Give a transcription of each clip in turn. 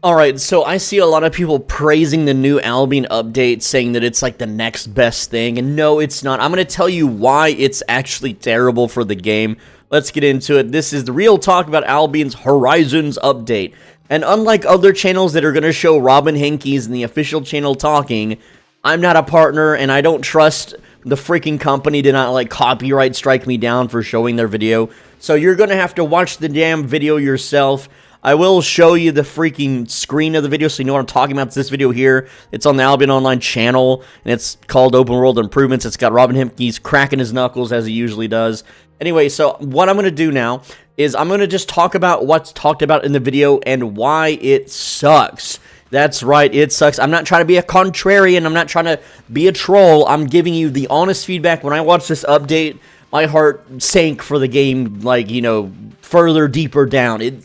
Alright, so I see a lot of people praising the new Albion update, saying that it's like the next best thing, and no, it's not. I'm going to tell you why it's actually terrible for the game. Let's get into it. This is the real talk about Albion's Horizons update. And unlike other channels that are going to show Robin Henke's and the official channel talking, I'm not a partner, and I don't trust the freaking company to not, like, copyright strike me down for showing their video. So you're going to have to watch the damn video yourself. I will show you the freaking screen of the video so you know what I'm talking about. It's this video here. It's on the Albion Online channel, and it's called Open World Improvements. It's got Robin Hemke's cracking his knuckles as he usually does. Anyway, so what I'm going to do now is I'm going to just talk about what's talked about in the video and why it sucks. That's right, it sucks. I'm not trying to be a contrarian. I'm not trying to be a troll. I'm giving you the honest feedback. When I watched this update, my heart sank for the game, like, you know, further, deeper down.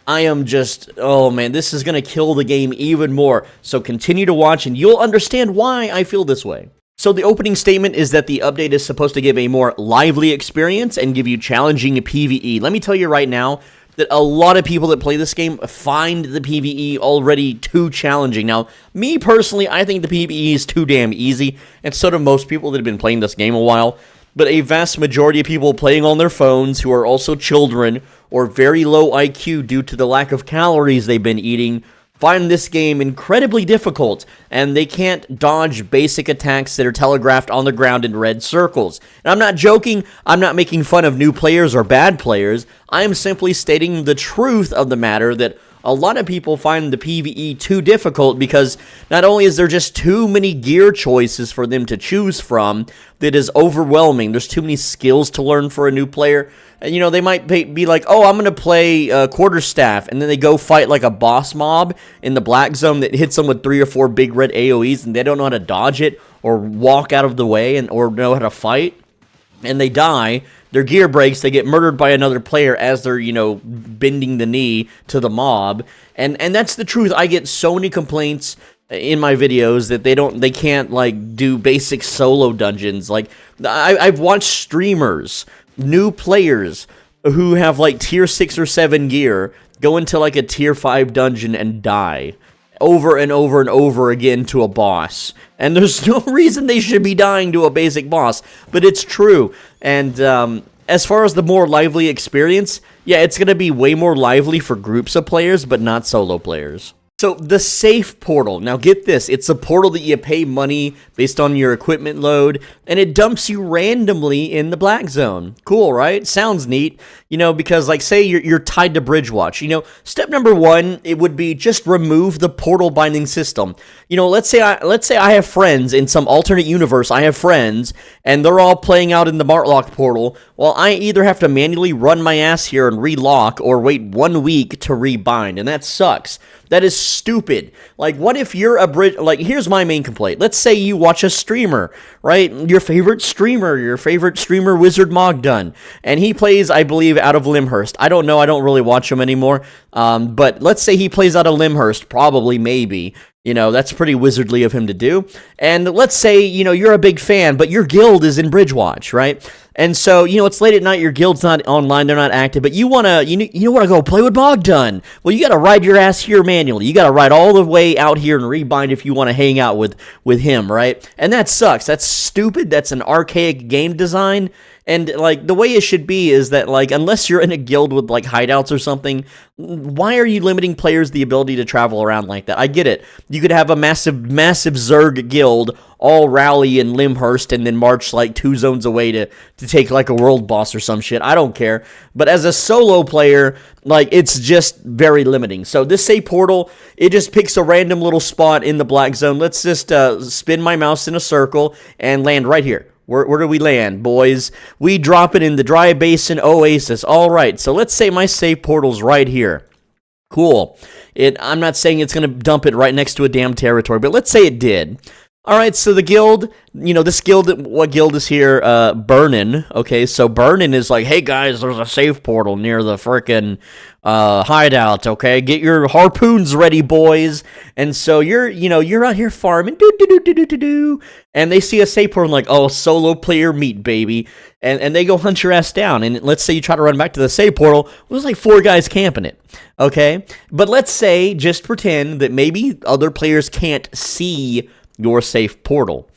I am just, oh man, this is going to kill the game even more. So continue to watch and you'll understand why I feel this way. So the opening statement is that the update is supposed to give a more lively experience and give you challenging PvE. Let me tell you right now that a lot of people that play this game find the PvE already too challenging. Now, me personally, I think the PvE is too damn easy, and so do most people that have been playing this game a while. But a vast majority of people playing on their phones who are also children or very low IQ due to the lack of calories they've been eating find this game incredibly difficult, and they can't dodge basic attacks that are telegraphed on the ground in red circles. And I'm not joking, I'm not making fun of new players or bad players, I am simply stating the truth of the matter that a lot of people find the PvE too difficult because not only is there just too many gear choices for them to choose from that is overwhelming, there's too many skills to learn for a new player. And, you know, they might be like, oh, I'm going to play quarterstaff, and then they go fight like a boss mob in the black zone that hits them with 3 or 4 big red AoEs, and they don't know how to dodge it or walk out of the way or know how to fight, and they die. Their gear breaks, they get murdered by another player as they're, you know, bending the knee to the mob. And that's the truth. I get so many complaints in my videos that they can't, like, do basic solo dungeons. Like, I've watched streamers, new players who have, like, tier 6 or 7 gear go into, like, a tier 5 dungeon and die over and over and over again to a boss. And there's no reason they should be dying to a basic boss, but it's true. And as far as the more lively experience, yeah, it's going to be way more lively for groups of players, but not solo players. So, the safe portal. Now, get this. It's a portal that you pay money based on your equipment load, and it dumps you randomly in the black zone. Cool, right? Sounds neat. You know, because, like, say you're tied to Bridgewatch. You know, step number 1, it would be just remove the portal binding system. You know, let's say I have friends in some alternate universe. I have friends, and they're all playing out in the Martlock portal. Well, I either have to manually run my ass here and relock, or wait 1 week to rebind, and that sucks. That is stupid. Like, what if you're a like, here's my main complaint. Let's say you watch a streamer, right? Your favorite streamer Wizard Mogdun, and he plays, I believe, out of Limhurst. I don't know, I don't really watch him anymore, but let's say he plays out of Limhurst, probably, maybe. You know, that's pretty wizardly of him to do. And let's say, you know, you're a big fan, but your guild is in Bridgewatch, right? And so, you know, it's late at night, your guild's not online, they're not active, but you want to go play with Bogdan. Well, you got to ride your ass here manually. You got to ride all the way out here and rebind if you want to hang out with him, right? And that sucks. That's stupid. That's an archaic game design. And, like, the way it should be is that, like, unless you're in a guild with, like, hideouts or something, why are you limiting players the ability to travel around like that? I get it. You could have a massive Zerg guild all rally in Limhurst and then march, like, 2 zones away to take, like, a world boss or some shit. I don't care. But as a solo player, like, it's just very limiting. So this save portal, it just picks a random little spot in the black zone. Let's just spin my mouse in a circle and land right here. Where do we land, boys? We drop it in the Dry Basin Oasis. All right, so let's say my save portal's right here. Cool. I'm not saying it's going to dump it right next to a damn territory, but let's say it did. All right, so the guild, this guild, what guild is here? Burnin'. Okay, so Burnin' is like, hey guys, there's a safe portal near the frickin' hideout. Okay, get your harpoons ready, boys. And so you're out here farming, and they see a safe portal, and like, oh, solo player meat, baby, and they go hunt your ass down. And let's say you try to run back to the safe portal, well, there's like 4 guys camping it. Okay, but let's say, just pretend that maybe other players can't see your safe portal.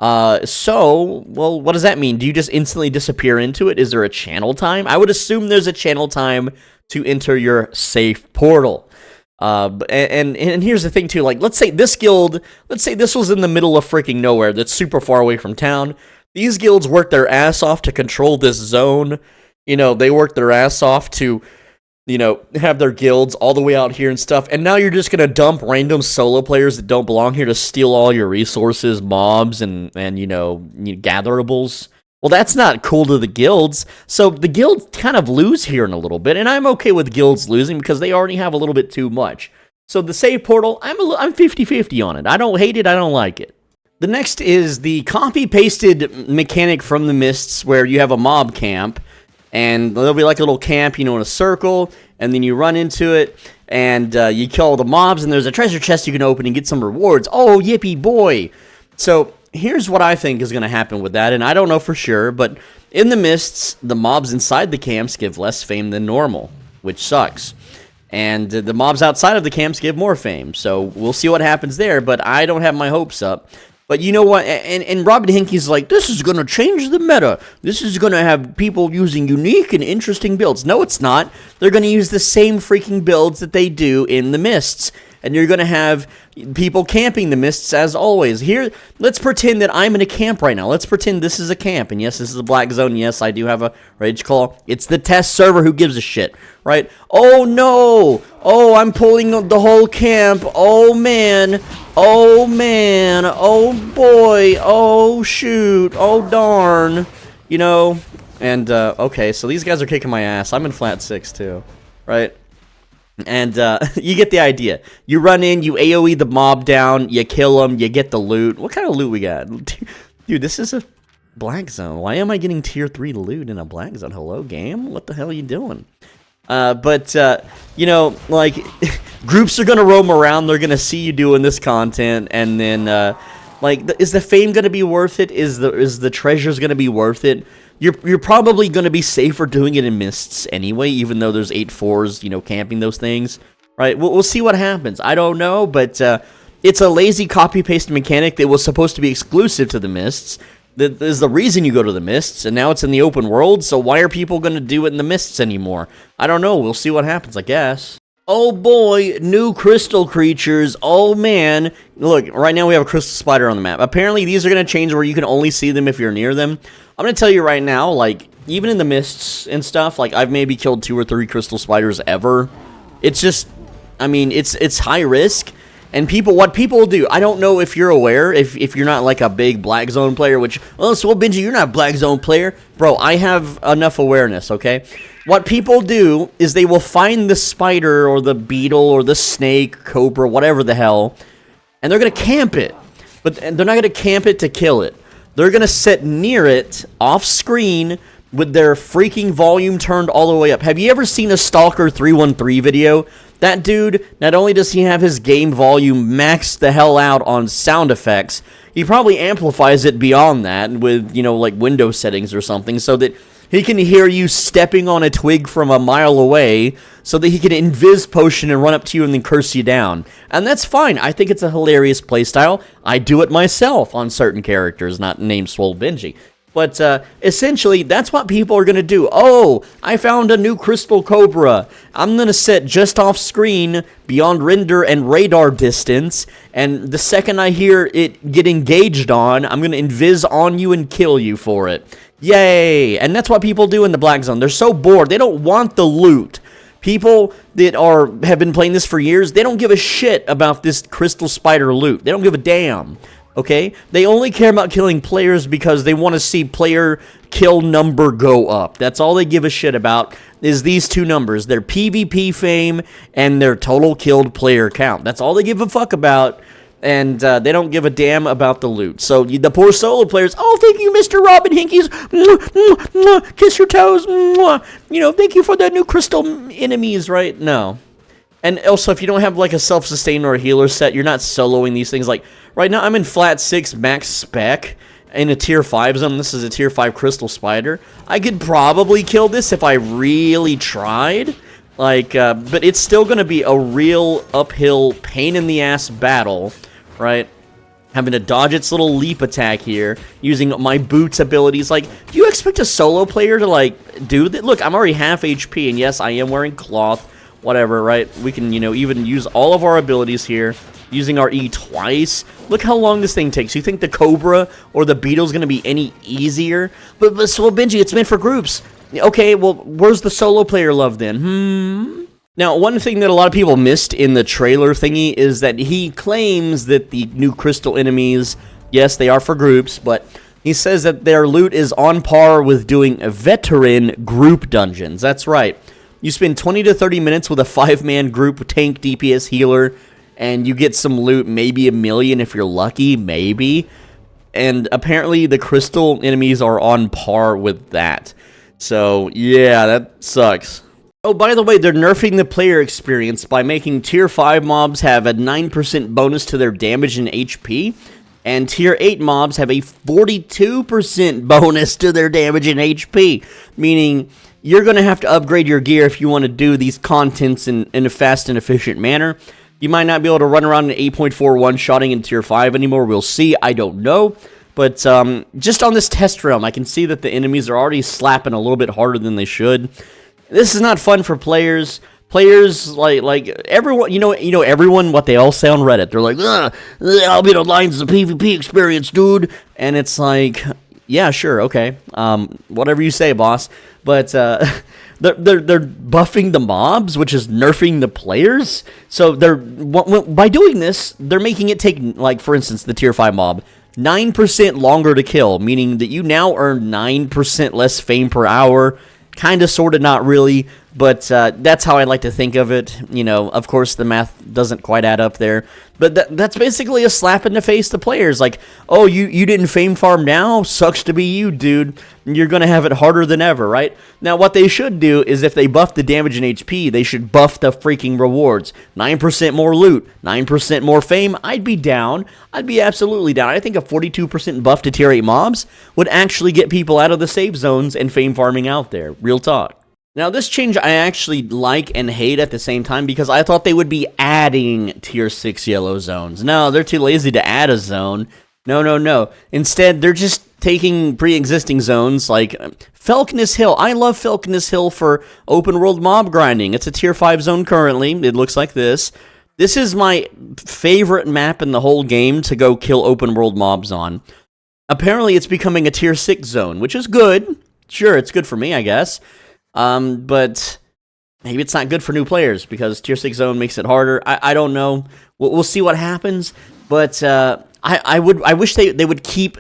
So, well, what does that mean? Do you just instantly disappear into it? Is there a channel time? I would assume there's a channel time to enter your safe portal. And here's the thing too, like, let's say this guild, let's say this was in the middle of freaking nowhere that's super far away from town. These guilds worked their ass off to control this zone. They worked their ass off to have their guilds all the way out here and stuff, and now you're just gonna dump random solo players that don't belong here to steal all your resources, mobs, and gatherables. Well, that's not cool to the guilds, so the guilds kind of lose here in a little bit, and I'm okay with guilds losing because they already have a little bit too much. So the save portal, I'm 50-50 on it. I don't hate it, I don't like it. The next is the copy-pasted mechanic from the Mists, where you have a mob camp, and there'll be like a little camp, in a circle, and then you run into it, and you kill all the mobs, and there's a treasure chest you can open and get some rewards. Oh, yippee boy! So, here's what I think is going to happen with that, and I don't know for sure, but in the Mists, the mobs inside the camps give less fame than normal, which sucks. And the mobs outside of the camps give more fame, so we'll see what happens there, but I don't have my hopes up. But you know what, and Robin Hinkey's like, this is going to change the meta. This is going to have people using unique and interesting builds. No, it's not. They're going to use the same freaking builds that they do in the Mists. And you're going to have people camping the Mists as always. Here, let's pretend that I'm in a camp right now. Let's pretend this is a camp. And yes, this is a black zone. Yes, I do have a rage call. It's the test server, who gives a shit, right? Oh, no. Oh, I'm pulling the whole camp. Oh, man. Oh, man. Oh, boy. Oh, shoot. Oh, darn. And, okay, so these guys are kicking my ass. I'm in flat 6, too, right? And you get the idea. You run in, you AoE the mob down, you kill them, you get the loot. What kind of loot we got? Dude, this is a black zone. Why am I getting tier 3 loot in a black zone? Hello, game? What the hell are you doing? But groups are going to roam around. They're going to see you doing this content. And then, is the fame going to be worth it? Is the treasures going to be worth it? You're probably going to be safer doing it in Mists anyway, even though there's 8-4s, camping those things, right? We'll see what happens. I don't know, but it's a lazy copy-paste mechanic that was supposed to be exclusive to the Mists. That is the reason you go to the Mists, and now it's in the open world, so why are people going to do it in the Mists anymore? I don't know. We'll see what happens, I guess. Oh boy, new crystal creatures. Oh man. Look, right now we have a crystal spider on the map. Apparently these are going to change where you can only see them if you're near them. I'm going to tell you right now, even in the Mists and stuff, I've maybe killed 2 or 3 crystal spiders ever. It's just, it's high risk. And what people do, I don't know if you're aware, if you're not a big Black Zone player, which, well, so Benji, you're not a Black Zone player. Bro, I have enough awareness, okay? What people do is they will find the spider or the beetle or the snake, cobra, whatever the hell, and they're going to camp it. But they're not going to camp it to kill it. They're going to sit near it, off screen, with their freaking volume turned all the way up. Have you ever seen a Stalker 313 video? That dude, not only does he have his game volume maxed the hell out on sound effects, he probably amplifies it beyond that with, Windows settings or something, so that he can hear you stepping on a twig from a mile away, so that he can invis potion and run up to you and then curse you down. And that's fine. I think it's a hilarious playstyle. I do it myself on certain characters, not named Swole Benji. But essentially, that's what people are going to do. Oh, I found a new crystal cobra. I'm going to sit just off screen beyond render and radar distance. And the second I hear it get engaged on, I'm going to invis on you and kill you for it. Yay! And that's what people do in the Black Zone. They're so bored. They don't want the loot. People that have been playing this for years, they don't give a shit about this crystal spider loot. They don't give a damn. Okay? They only care about killing players because they want to see player kill number go up. That's all they give a shit about is these two numbers. Their PvP fame and their total killed player count. That's all they give a fuck about. And they don't give a damn about the loot. So the poor solo players, oh, thank you, Mr. Robin Hinkies. Mwah, mwah, mwah, kiss your toes. Mwah. You know, thank you for the new crystal enemies, right? No. And also, if you don't have like a self-sustain or a healer set, you're not soloing these things. Like, right now, I'm in flat 6 max spec in a tier 5 zone. This is a tier 5 crystal spider. I could probably kill this if I really tried. Like, but it's still going to be a real uphill, pain-in-the-ass battle. Right? Having to dodge its little leap attack here, using my boots abilities. Like, do you expect a solo player to, like, do that? Look, I'm already half HP, and yes, I am wearing cloth, whatever, right? We can, you know, even use all of our abilities here, using our E twice. Look how long this thing takes. You think the Cobra or the Beetle's gonna be any easier? But so, Benji, it's meant for groups. Okay, well, where's the solo player love then? Now, one thing that a lot of people missed in the trailer thingy is that he claims that the new crystal enemies, yes, they are for groups, but he says that their loot is on par with doing veteran group dungeons. That's right. You spend 20 to 30 minutes with a 5-man group, tank, DPS, healer, and you get some loot, maybe $1 million if you're lucky, maybe. And apparently the crystal enemies are on par with that. So, yeah, that sucks. Oh, by the way, they're nerfing the player experience by making Tier 5 mobs have a 9% bonus to their damage and HP, and Tier 8 mobs have a 42% bonus to their damage and HP, meaning you're going to have to upgrade your gear if you want to do these contents in a fast and efficient manner. You might not be able to run around an 8.4 one-shotting in Tier 5 anymore. We'll see. I don't know. But just on this test realm, I can see that the enemies are already slapping a little bit harder than they should. This is not fun for players. Players like everyone, you know everyone, what they all say on Reddit. They're like, Albion Online is a PvP experience, dude. And it's like, yeah, sure, okay, whatever you say, boss. But they're buffing the mobs, which is nerfing the players. So by doing this, they're making it take, like, for instance, the Tier 5 mob 9% longer to kill, meaning that you now earn 9% less fame per hour. Kind of, sort of, not really, but that's how I like to think of it. You know, of course, the math doesn't quite add up there, but that's basically a slap in the face to players. Like, oh, you didn't fame farm now? Sucks to be you, dude. You're going to have it harder than ever, right? Now, what they should do is if they buff the damage and HP, they should buff the freaking rewards. 9% more loot, 9% more fame. I'd be down. I'd be absolutely down. I think a 42% buff to Tier 8 mobs would actually get people out of the save zones and fame farming out there. Real talk. Now, this change I actually like and hate at the same time because I thought they would be adding Tier 6 yellow zones. No, they're too lazy to add a zone. No. Instead, they're just taking pre-existing zones like Falconess Hill. I love Falconess Hill for open world mob grinding. It's a Tier 5 zone currently. It looks like this. This is my favorite map in the whole game to go kill open world mobs on. Apparently, it's becoming a Tier 6 zone, which is good. Sure, it's good for me, I guess. But maybe it's not good for new players because Tier 6 zone makes it harder. I don't know. We'll see what happens. But I wish they would keep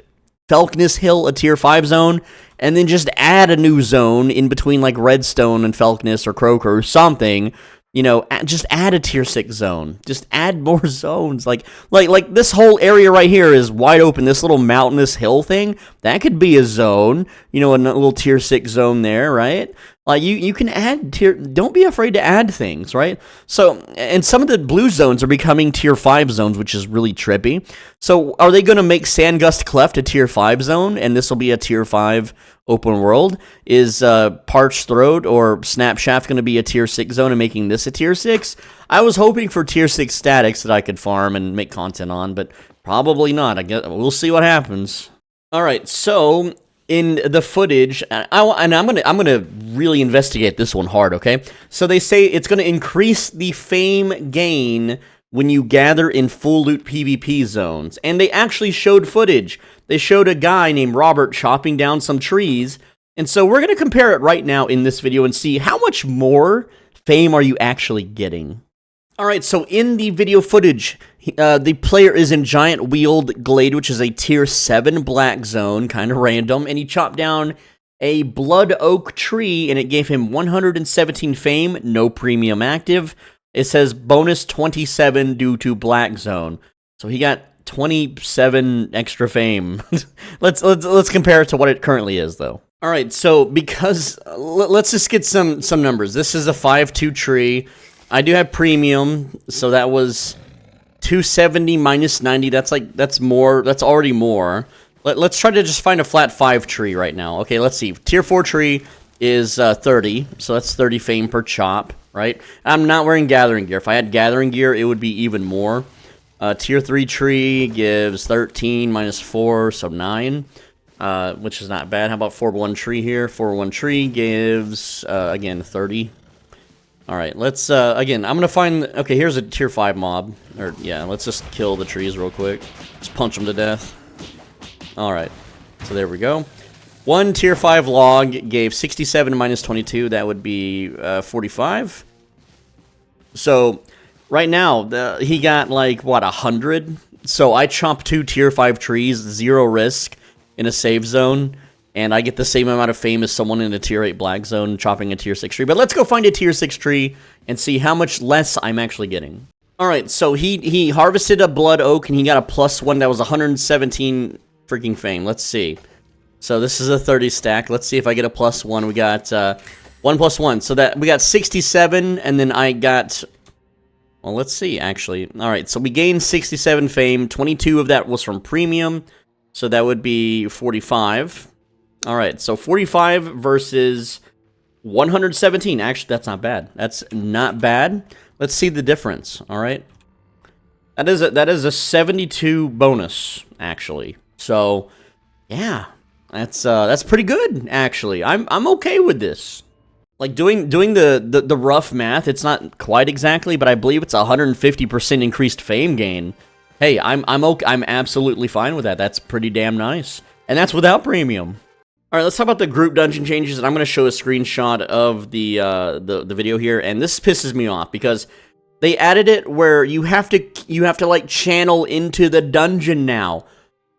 Falconess Hill a Tier 5 zone and then just add a new zone in between like Redstone and Falconess or Croaker or something. You know, just add a Tier 6 zone. Just add more zones. Like this whole area right here is wide open. This little mountainous hill thing, that could be a zone. You know, a little Tier 6 zone there, right? Like, you can add don't be afraid to add things, right? So, and some of the blue zones are becoming Tier 5 zones, which is really trippy. So, are they going to make Sandgust Cleft a Tier 5 zone, and this will be a Tier 5 open world? Is Parched Throat or Snap Shaft going to be a Tier 6 zone and making this a Tier 6? I was hoping for Tier 6 statics that I could farm and make content on, but probably not. I guess we'll see what happens. All right, so in the footage, and I'm gonna really investigate this one hard, okay? So they say it's gonna increase the fame gain when you gather in full loot PvP zones, and they actually showed footage. They showed a guy named Robert chopping down some trees, and so we're gonna compare it right now in this video and see how much more fame are you actually getting. Alright, so in the video footage, the player is in Giant Wheeled Glade, which is a Tier 7 black zone, kind of random, and he chopped down a Blood Oak tree, and it gave him 117 fame, no premium active. It says bonus 27 due to black zone. So he got 27 extra fame. let's compare it to what it currently is, though. All right, so because let's just get some numbers. This is a 5-2 tree. I do have premium, so that was 270 minus 90. That's more. That's already more. Let's try to just find a flat 5 tree right now. Okay, let's see. Tier 4 tree is 30, so that's 30 fame per chop, right? I'm not wearing gathering gear. If I had gathering gear, it would be even more. Tier 3 tree gives 13 minus 4, so 9, which is not bad. How about 4-1 tree here? 4-1 tree gives, again, 30. All right, let's, again, I'm going to find, okay, here's a tier 5 mob. Or, yeah, let's just kill the trees real quick. Just punch them to death. All right, so there we go. One tier 5 log gave 67 minus 22. That would be 45. So right now, he got like, what, 100? So I chop 2 tier 5 trees, 0 risk in a save zone, and I get the same amount of fame as someone in a tier 8 black zone chopping a tier 6 tree. But let's go find a tier 6 tree and see how much less I'm actually getting. All right, so he harvested a blood oak, and he got a +1. That was 117 freaking fame. Let's see. So this is a 30 stack. Let's see if I get a +1. We got 1 + 1. So that we got 67, and then I got, well, let's see, actually. All right, so we gained 67 fame. 22 of that was from premium, so that would be 45. All right, so 45 versus 117. Actually, that's not bad. That's not bad. Let's see the difference, all right? That is a 72 bonus, actually. So, yeah. That's pretty good, actually. I'm okay with this. Like doing the rough math, it's not quite exactly, but I believe it's 150% increased fame gain. Hey, I'm okay. I'm absolutely fine with that. That's pretty damn nice, and that's without premium. All right, let's talk about the group dungeon changes, and I'm going to show a screenshot of the video here, and this pisses me off because they added it where you have to like channel into the dungeon now.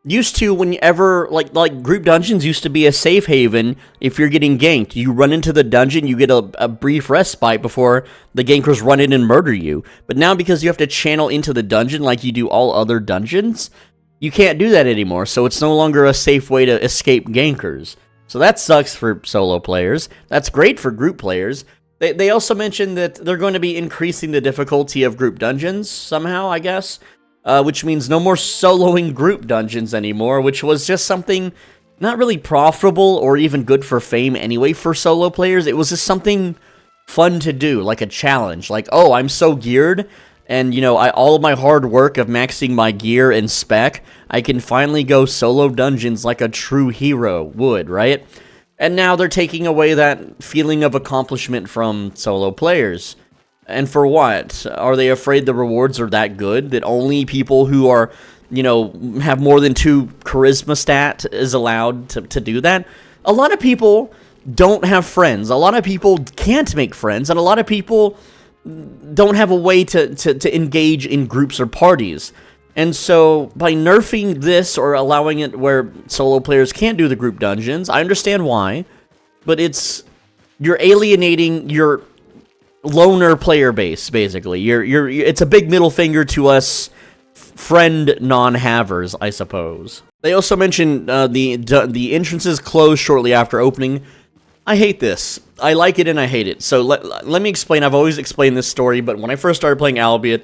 Used to, whenever, like group dungeons used to be a safe haven if you're getting ganked. You run into the dungeon, you get a brief respite before the gankers run in and murder you. But now, because you have to channel into the dungeon like you do all other dungeons, you can't do that anymore, so it's no longer a safe way to escape gankers. So that sucks for solo players. That's great for group players. They also mentioned that they're going to be increasing the difficulty of group dungeons somehow, I guess. Which means no more soloing group dungeons anymore, which was just something not really profitable or even good for fame anyway for solo players. It was just something fun to do, like a challenge. Like, oh, I'm so geared, and, you know, all of my hard work of maxing my gear and spec, I can finally go solo dungeons like a true hero would, right? And now they're taking away that feeling of accomplishment from solo players. And for what? Are they afraid the rewards are that good? That only people who are, you know, have more than 2 charisma stat is allowed to do that? A lot of people don't have friends. A lot of people can't make friends. And a lot of people don't have a way to engage in groups or parties. And so by nerfing this or allowing it where solo players can't do the group dungeons, I understand why. But you're alienating your loner player base, basically. It's a big middle finger to us friend non-havers, I suppose. They also mentioned the entrances close shortly after opening. I hate this. I like it and I hate it. So let me explain. I've always explained this story, but when I first started playing Albion,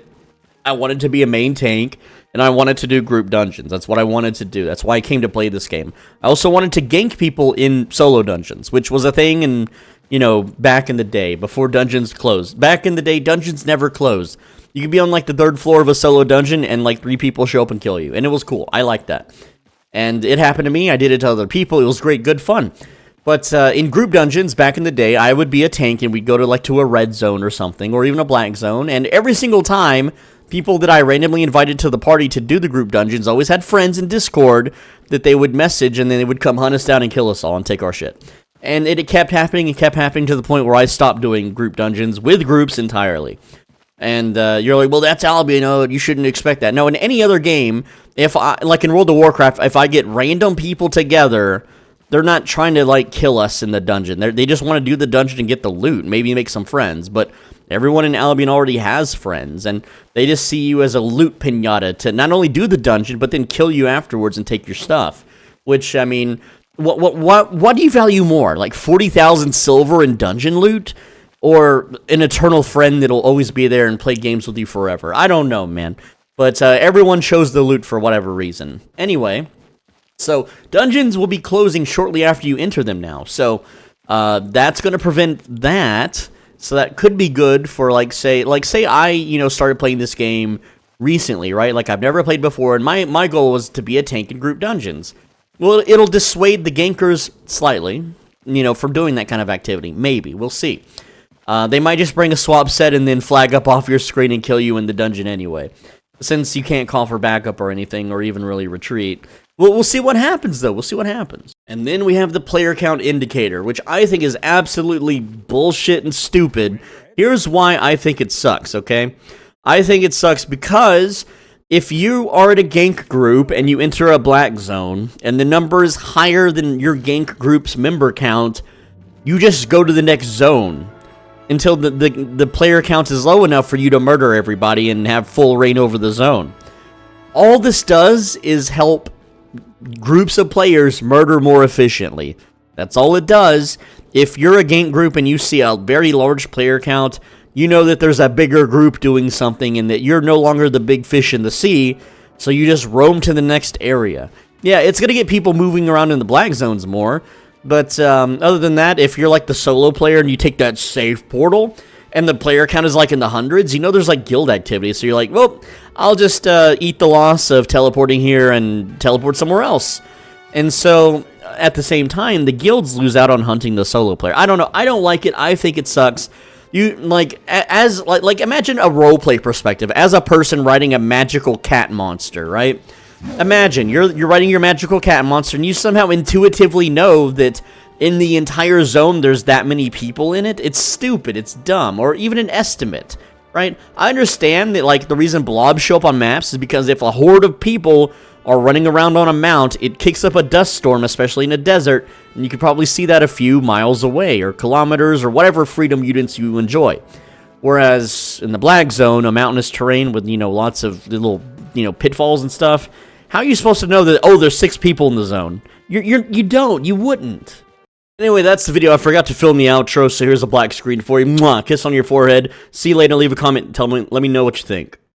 I wanted to be a main tank, and I wanted to do group dungeons. That's what I wanted to do. That's why I came to play this game. I also wanted to gank people in solo dungeons, which was a thing in, you know, back in the day, before dungeons closed. Back in the day, dungeons never closed. You could be on, like, the 3rd floor of a solo dungeon, and, like, 3 people show up and kill you. And it was cool. I liked that. And it happened to me. I did it to other people. It was great, good fun. But in group dungeons, back in the day, I would be a tank, and we'd go to a red zone or something, or even a black zone. And every single time, people that I randomly invited to the party to do the group dungeons always had friends in Discord that they would message, and then they would come hunt us down and kill us all and take our shit. And it kept happening to the point where I stopped doing group dungeons with groups entirely. And you're like, well, that's Albion, you shouldn't expect that. No, in any other game, like in World of Warcraft, if I get random people together, they're not trying to, like, kill us in the dungeon. They just want to do the dungeon and get the loot, maybe make some friends. But Everyone in Albion already has friends, and they just see you as a loot pinata to not only do the dungeon, but then kill you afterwards and take your stuff. Which, I mean, what do you value more? Like 40,000 silver in dungeon loot? Or an eternal friend that'll always be there and play games with you forever? I don't know, man. But everyone chose the loot for whatever reason. Anyway, so dungeons will be closing shortly after you enter them now. So that's going to prevent that. So that could be good for, like, say I, started playing this game recently, right? Like, I've never played before, and my goal was to be a tank in group dungeons. Well, it'll dissuade the gankers slightly, from doing that kind of activity. Maybe. We'll see. They might just bring a swap set and then flag up off your screen and kill you in the dungeon anyway, since you can't call for backup or anything, or even really retreat. We'll see what happens, though. We'll see what happens. And then we have the player count indicator, which I think is absolutely bullshit and stupid. Here's why I think it sucks, okay? I think it sucks because if you are in a gank group and you enter a black zone, and the number is higher than your gank group's member count, you just go to the next zone until the player count is low enough for you to murder everybody and have full reign over the zone. All this does is help groups of players murder more efficiently. That's all it does. If you're a gank group and you see a very large player count, you know that there's a bigger group doing something and that you're no longer the big fish in the sea, so you just roam to the next area. Yeah, it's going to get people moving around in the black zones more, but other than that, if you're like the solo player and you take that safe portal and the player count is like in the hundreds, there's like guild activity, so you're like, well, I'll just eat the loss of teleporting here and teleport somewhere else. And so at the same time, the guilds lose out on hunting the solo player. I don't know. I don't like it. I think it sucks. You imagine a roleplay perspective as a person writing a magical cat monster, right? Imagine you're writing your magical cat monster and you somehow intuitively know that in the entire zone there's that many people in it. It's stupid, it's dumb, or even an estimate, right? I understand that, like, the reason blobs show up on maps is because if a horde of people are running around on a mount, it kicks up a dust storm, especially in a desert, and you could probably see that a few miles away, or kilometers, or whatever freedom mutants you enjoy. Whereas in the black zone, a mountainous terrain with, lots of little, pitfalls and stuff, how are you supposed to know that, oh, there's 6 people in the zone? You wouldn't. Anyway, that's the video. I forgot to film the outro, so here's a black screen for you. Mwah, kiss on your forehead. See you later. Leave a comment. Let me know what you think.